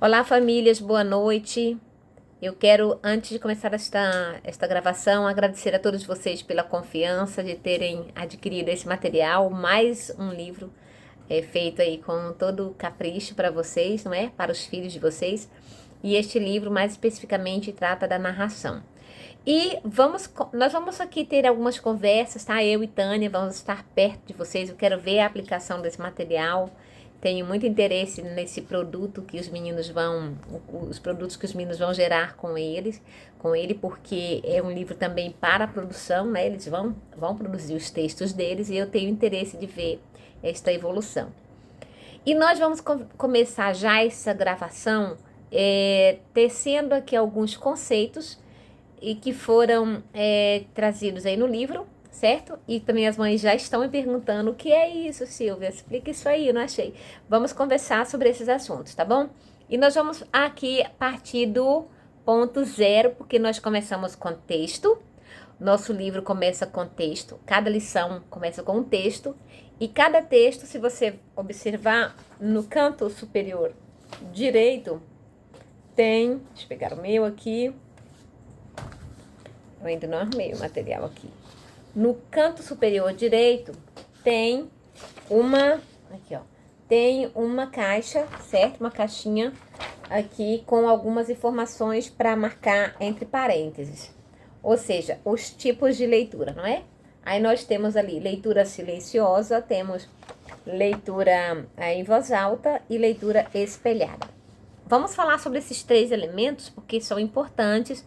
Olá, famílias, boa noite. Eu quero, antes de começar esta gravação, agradecer a todos vocês pela confiança de terem adquirido esse material, mais um livro feito aí com todo capricho para vocês, não é? Para os filhos de vocês. E este livro, mais especificamente, trata da narração. E nós vamos aqui ter algumas conversas, tá? Eu e Tânia vamos estar perto de vocês. Eu quero ver a aplicação desse material. Tenho muito interesse nesse produto que os produtos que os meninos vão gerar com ele, porque é um livro também para a produção, né? Eles vão produzir os textos deles e eu tenho interesse de ver esta evolução. E nós vamos começar já essa gravação tecendo aqui alguns conceitos e que foram trazidos aí no livro, certo? E também as mães já estão me perguntando: o que é isso, Silvia? Explica isso aí, eu não achei. Vamos conversar sobre esses assuntos, tá bom? E nós vamos aqui partir do ponto zero, porque nós começamos com texto. Nosso livro começa com texto, cada lição começa com um texto, e cada texto, se você observar no canto superior direito, tem, deixa eu pegar o meu aqui, eu ainda não arrumei o material aqui. No canto superior direito tem tem uma caixa, certo? Uma caixinha aqui com algumas informações para marcar entre parênteses. Ou seja, os tipos de leitura, não é? Aí nós temos ali leitura silenciosa, temos leitura em voz alta e leitura espelhada. Vamos falar sobre esses três elementos porque são importantes,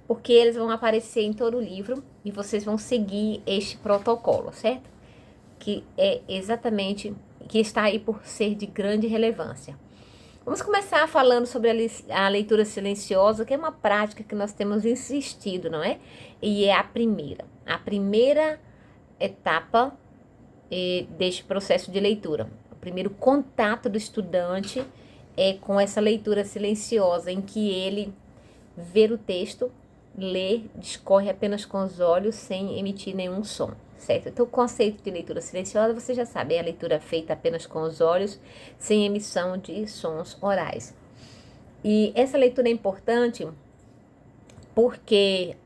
porque eles vão aparecer em todo o livro e vocês vão seguir este protocolo, certo? Que é exatamente, que está aí por ser de grande relevância. Vamos começar falando sobre a leitura silenciosa, que é uma prática que nós temos insistido, não é? E é a primeira etapa deste processo de leitura. O primeiro contato do estudante é com essa leitura silenciosa, em que ele vê o texto, lê, discorre apenas com os olhos, sem emitir nenhum som, certo? Então, o conceito de leitura silenciosa, você já sabe, é a leitura feita apenas com os olhos, sem emissão de sons orais. E essa leitura é importante porque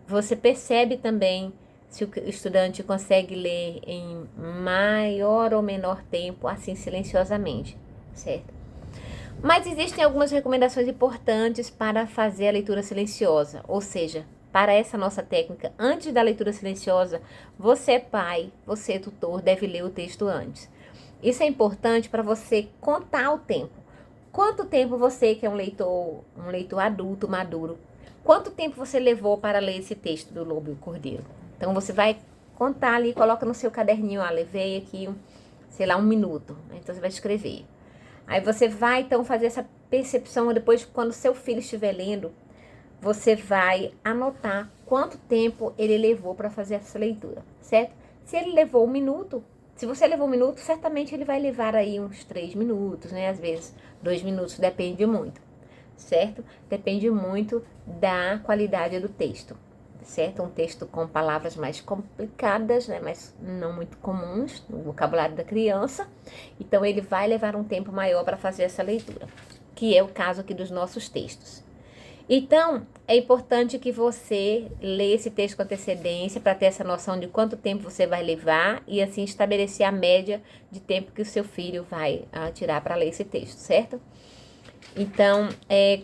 você percebe também se o estudante consegue ler em maior ou menor tempo, assim silenciosamente, certo? Mas existem algumas recomendações importantes para fazer a leitura silenciosa, ou seja, para essa nossa técnica, antes da leitura silenciosa, você pai, você tutor, deve ler o texto antes. Isso é importante para você contar o tempo. Quanto tempo você, que é um leitor adulto, maduro, quanto tempo você levou para ler esse texto do Lobo e o Cordeiro? Então você vai contar ali, coloca no seu caderninho, levei aqui, sei lá, 1 minuto. Então você vai escrever. Aí você vai, então, fazer essa percepção, depois, quando seu filho estiver lendo, você vai anotar quanto tempo ele levou para fazer essa leitura, certo? Se ele levou 1 minuto, se você levou 1 minuto, certamente ele vai levar aí uns 3 minutos, né? Às vezes 2 minutos, depende muito, certo? Depende muito da qualidade do texto, certo? Um texto com palavras mais complicadas, né? Mas não muito comuns no vocabulário da criança. Então, ele vai levar um tempo maior para fazer essa leitura, que é o caso aqui dos nossos textos. Então, é importante que você leia esse texto com antecedência para ter essa noção de quanto tempo você vai levar e assim estabelecer a média de tempo que o seu filho vai tirar para ler esse texto, certo? Então,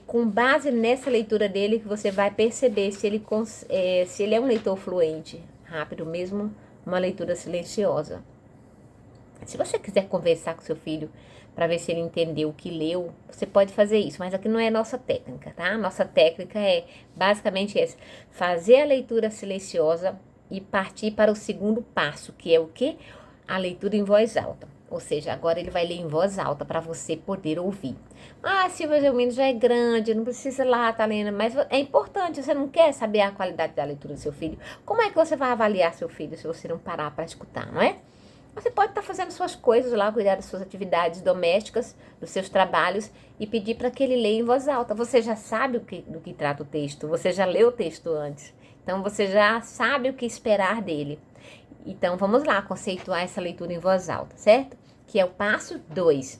com base nessa leitura dele que você vai perceber se ele é um leitor fluente, rápido mesmo, uma leitura silenciosa. Se você quiser conversar com seu filho para ver se ele entendeu o que leu, você pode fazer isso, mas aqui não é nossa técnica, tá? Nossa técnica é basicamente essa: fazer a leitura silenciosa e partir para o segundo passo, que é o quê? A leitura em voz alta. Ou seja, agora ele vai ler em voz alta para você poder ouvir. Silvia, o menino já é grande, não precisa lá estar lendo, mas é importante, você não quer saber a qualidade da leitura do seu filho? Como é que você vai avaliar seu filho se você não parar para escutar, não é? Você pode estar fazendo suas coisas lá, cuidar das suas atividades domésticas, dos seus trabalhos e pedir para que ele leia em voz alta. Você já sabe do que trata o texto, você já leu o texto antes, então você já sabe o que esperar dele. Então, vamos lá conceituar essa leitura em voz alta, certo? Que é o passo 2.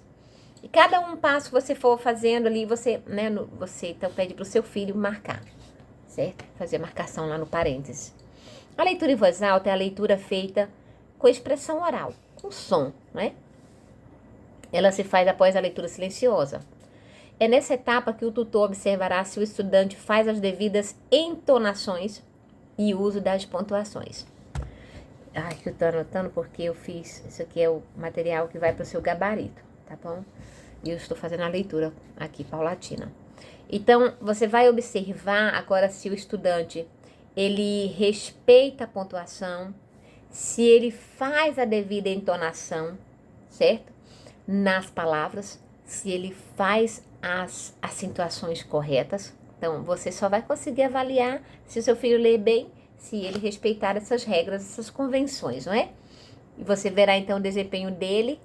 E cada um passo que você for fazendo ali, você, né, você então pede para o seu filho marcar, certo? Fazer a marcação lá no parênteses. A leitura em voz alta é a leitura feita com expressão oral, com som, né? Ela se faz após a leitura silenciosa. É nessa etapa que o tutor observará se o estudante faz as devidas entonações e uso das pontuações. Que eu tô anotando porque eu fiz, isso aqui é o material que vai para o seu gabarito, tá bom? E eu estou fazendo a leitura aqui, paulatina. Então, você vai observar agora se o estudante, ele respeita a pontuação, se ele faz a devida entonação, certo? Nas palavras, se ele faz as acentuações corretas. Então, você só vai conseguir avaliar se o seu filho lê bem, se ele respeitar essas regras, essas convenções, não é? E você verá então o desempenho dele,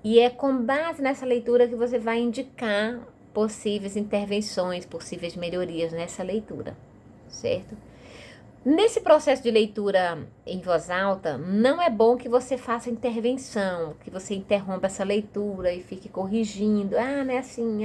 e é com base nessa leitura que você vai indicar possíveis intervenções, possíveis melhorias nessa leitura, certo? Nesse processo de leitura em voz alta, não é bom que você faça intervenção, que você interrompa essa leitura e fique corrigindo. Não é assim,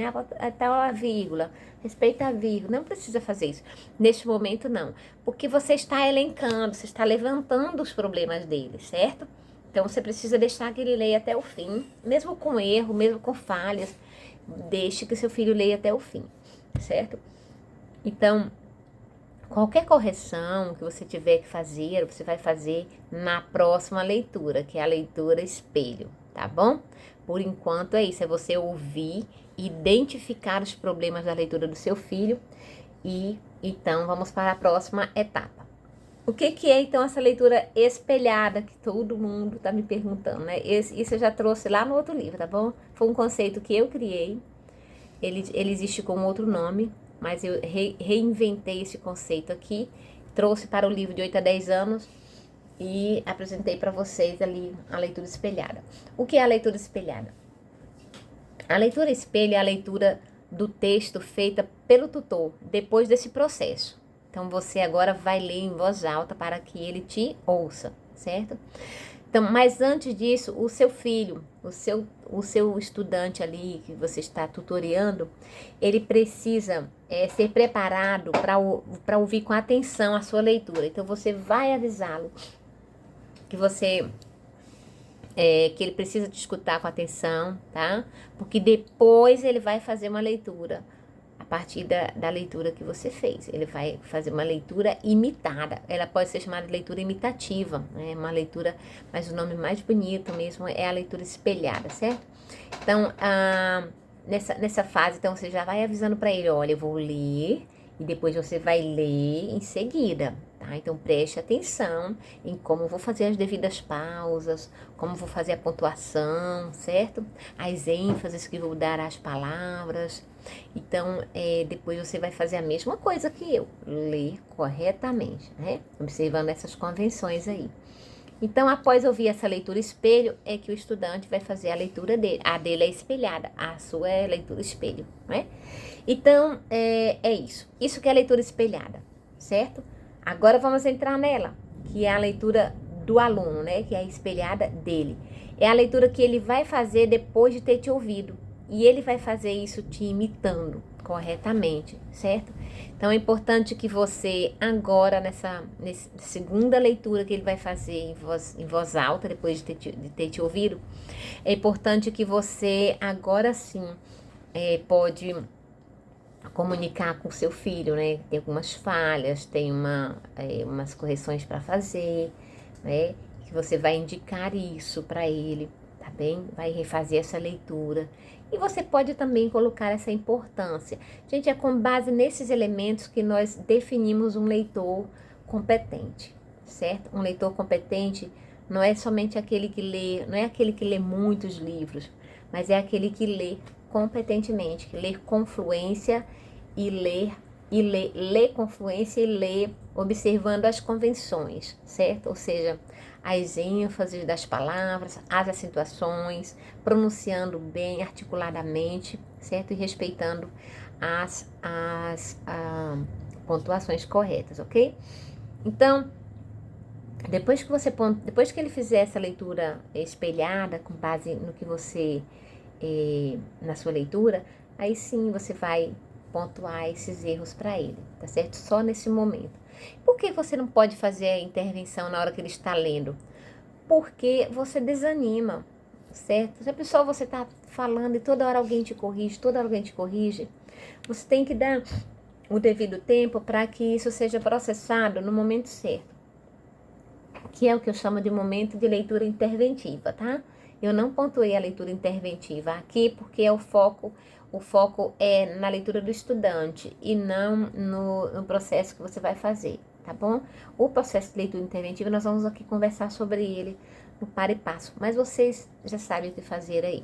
tal a vírgula, respeita a vírgula. Não precisa fazer isso. Neste momento, não. Porque você está elencando, você está levantando os problemas dele, certo? Então, você precisa deixar que ele leia até o fim, mesmo com erro, mesmo com falhas. Deixe que seu filho leia até o fim, certo? Então, qualquer correção que você tiver que fazer, você vai fazer na próxima leitura, que é a leitura espelho, tá bom? Por enquanto é isso, é você ouvir, identificar os problemas da leitura do seu filho e então vamos para a próxima etapa. O que é então essa leitura espelhada que todo mundo tá me perguntando, né? Isso eu já trouxe lá no outro livro, tá bom? Foi um conceito que eu criei, ele existe com outro nome, mas eu reinventei esse conceito aqui, trouxe para o livro de 8 a 10 anos e apresentei para vocês ali a leitura espelhada. O que é a leitura espelhada? A leitura espelho é a leitura do texto feita pelo tutor depois desse processo. Então, você agora vai ler em voz alta para que ele te ouça, certo? Então, mas antes disso, o seu filho, o seu estudante ali que você está tutoriando, ele precisa ser preparado para ouvir com atenção a sua leitura. Então, você vai avisá-lo que que ele precisa te escutar com atenção, tá? Porque depois ele vai fazer uma leitura a partir da leitura que você fez. Ele vai fazer uma leitura imitada. Ela pode ser chamada de leitura imitativa, né? Uma leitura, mas o nome mais bonito mesmo é a leitura espelhada, certo? Então, nessa fase, então, você já vai avisando para ele, olha, eu vou ler e depois você vai ler em seguida, tá? Então, preste atenção em como vou fazer as devidas pausas, como vou fazer a pontuação, certo? As ênfases que vou dar às palavras. Então, depois você vai fazer a mesma coisa que eu, ler corretamente, né? Observando essas convenções aí. Então, após ouvir essa leitura espelho, é que o estudante vai fazer a leitura dele. A dele é espelhada, a sua é leitura espelho, né? Então, é isso. Isso que é a leitura espelhada, certo? Agora vamos entrar nela, que é a leitura do aluno, né? Que é a espelhada dele. É a leitura que ele vai fazer depois de ter te ouvido. E ele vai fazer isso te imitando corretamente, certo? Então, é importante que você agora, nessa segunda leitura que ele vai fazer em voz alta, depois de ter te ouvido, é importante que você agora sim pode comunicar com seu filho, né? Tem algumas falhas, tem umas correções para fazer, né? Que você vai indicar isso para ele, tá bem? Vai refazer essa leitura. E você pode também colocar essa importância. Gente, é com base nesses elementos que nós definimos um leitor competente, certo? Um leitor competente não é somente aquele que lê, não é aquele que lê muitos livros, mas é aquele que lê competentemente, que lê com fluência e lê com fluência e lê observando as convenções, certo? Ou seja, as ênfases das palavras, as acentuações, pronunciando bem, articuladamente, certo? E respeitando as pontuações corretas, ok? Então, depois que ele fizer essa leitura espelhada, com base no que você na sua leitura, aí sim você vai pontuar esses erros para ele, tá certo? Só nesse momento. Por que você não pode fazer a intervenção na hora que ele está lendo? Porque você desanima, certo? Se a pessoa você está falando e toda hora alguém te corrige, você tem que dar o devido tempo para que isso seja processado no momento certo, que é o que eu chamo de momento de leitura interventiva, tá? Eu não pontuei a leitura interventiva aqui porque o foco é na leitura do estudante e não no processo que você vai fazer, tá bom? O processo de leitura interventiva, nós vamos aqui conversar sobre ele no par e passo, mas vocês já sabem o que fazer aí.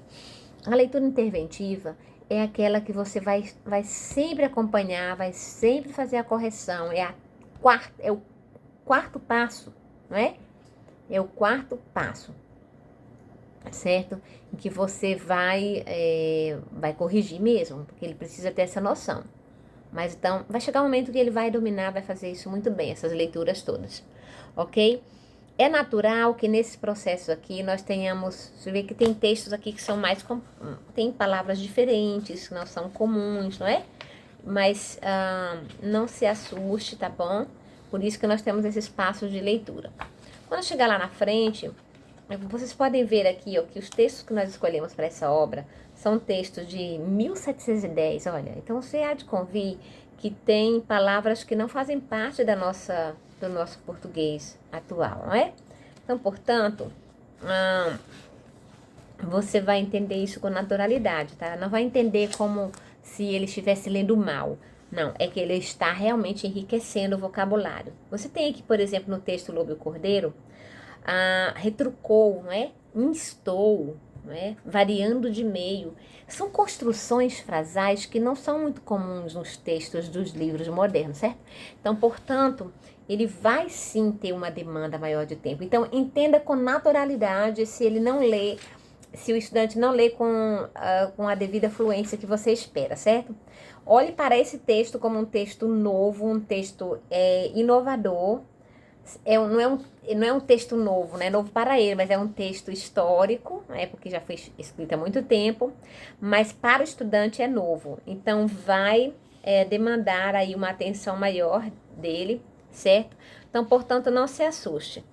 A leitura interventiva é aquela que você vai sempre acompanhar, vai sempre fazer a correção, é o quarto passo, não é? É o quarto passo, certo? Em que você vai corrigir mesmo, porque ele precisa ter essa noção. Mas então, vai chegar um momento que ele vai dominar, vai fazer isso muito bem, essas leituras todas, ok? É natural que nesse processo aqui nós tenhamos, você vê que tem textos aqui que são mais, tem palavras diferentes, que não são comuns, não é? Mas não se assuste, tá bom? Por isso que nós temos esses passos de leitura. Quando chegar lá na frente, vocês podem ver aqui ó, que os textos que nós escolhemos para essa obra são textos de 1710, olha. Então você há de convir que tem palavras que não fazem parte do nosso português atual, não é? Então, portanto, você vai entender isso com naturalidade, tá? Não vai entender como se ele estivesse lendo mal. Não, é que ele está realmente enriquecendo o vocabulário. Você tem aqui, por exemplo, no texto Lobo e o Cordeiro, retrucou, não é? Instou, não é? Variando de meio. São construções frasais que não são muito comuns nos textos dos livros modernos, certo? Então, portanto, ele vai sim ter uma demanda maior de tempo. Então, entenda com naturalidade se ele não lê, se o estudante não lê com a devida fluência que você espera, certo? Olhe para esse texto como um texto novo, um texto inovador. Não é um texto novo, né? Novo para ele, mas é um texto histórico, né? Porque já foi escrito há muito tempo, mas para o estudante é novo. Então, vai demandar aí uma atenção maior dele, certo? Então, portanto, não se assuste.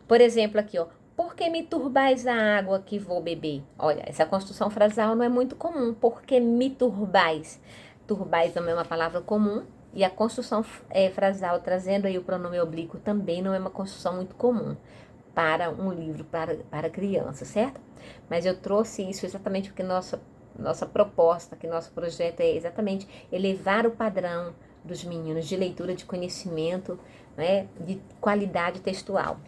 Por exemplo, aqui, ó. Por que me turbais a água que vou beber? Olha, essa construção frasal não é muito comum. Por que me turbais? Turbais não é uma palavra comum. E a construção frasal, trazendo aí o pronome oblíquo, também não é uma construção muito comum para um livro para criança, certo? Mas eu trouxe isso exatamente porque nossa proposta, que nosso projeto é exatamente elevar o padrão dos meninos de leitura, de conhecimento, né, de qualidade textual.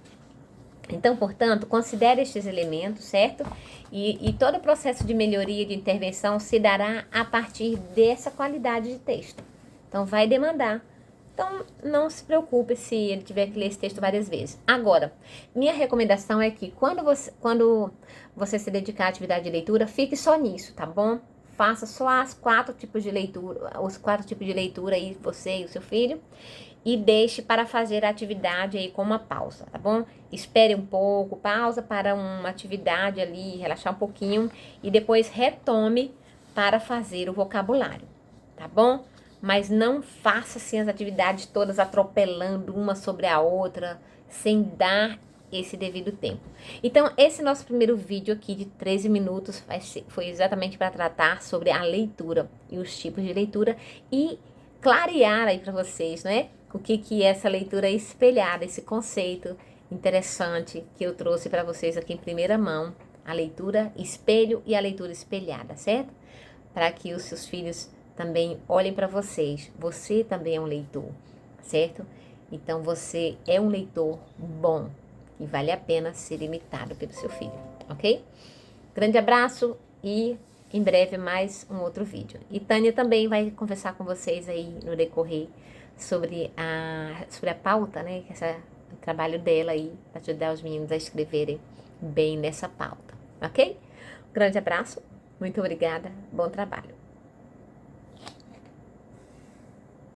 Então, portanto, considere estes elementos, certo? E todo o processo de melhoria, de intervenção, se dará a partir dessa qualidade de texto. Então, vai demandar. Então, não se preocupe se ele tiver que ler esse texto várias vezes. Agora, minha recomendação é que quando você se dedicar à atividade de leitura, fique só nisso, tá bom? Faça só os 4 tipos de leitura aí, você e o seu filho, e deixe para fazer a atividade aí com uma pausa, tá bom? Espere um pouco, pausa para uma atividade ali, relaxar um pouquinho, e depois retome para fazer o vocabulário, tá bom? Mas não faça assim as atividades todas atropelando uma sobre a outra, sem dar esse devido tempo. Então, esse nosso primeiro vídeo aqui de 13 minutos foi exatamente para tratar sobre a leitura e os tipos de leitura e clarear aí para vocês, né? O que é essa leitura espelhada, esse conceito interessante que eu trouxe para vocês aqui em primeira mão, a leitura espelho e a leitura espelhada, certo? Para que os seus filhos também olhem para vocês. Você também é um leitor, certo? Então você é um leitor bom e vale a pena ser imitado pelo seu filho, ok? Grande abraço e em breve mais um outro vídeo. E Tânia também vai conversar com vocês aí no decorrer sobre a pauta, né? O trabalho dela aí para ajudar os meninos a escreverem bem nessa pauta, ok? Grande abraço, muito obrigada, bom trabalho.